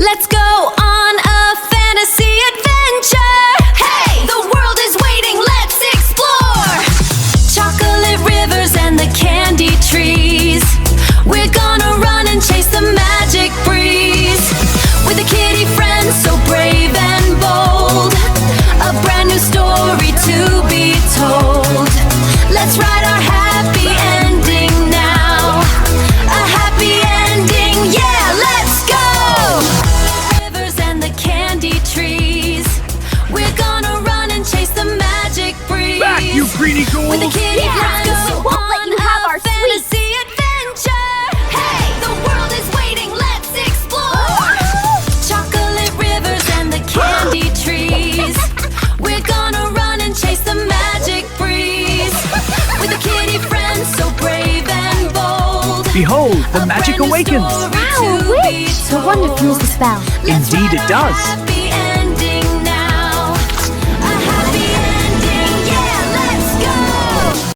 Let's go on a fantasy adventure. Hey, the world is waiting, let's explore. Chocolate rivers and the candy trees. We're gonna run and chase the magic breeze. With a kitty friend so brave and bold. A brand new story to be told. Let's write our happy ending now. A happy ending, yeah, let's go. Rivers and the candy trees. We're gonna run and chase the magic breeze. Back, you greedy ghouls! With a kitty friend we so won't let you on have a our fantasy adventure. Hey, the world is waiting, let's explore. Chocolate rivers and the candy trees. We're gonna run and chase the magic breeze. With a kitty friend so brave and bold. Behold, the magic awakens! Wow, a witch! No wonder it fuels the spell. Indeed it does.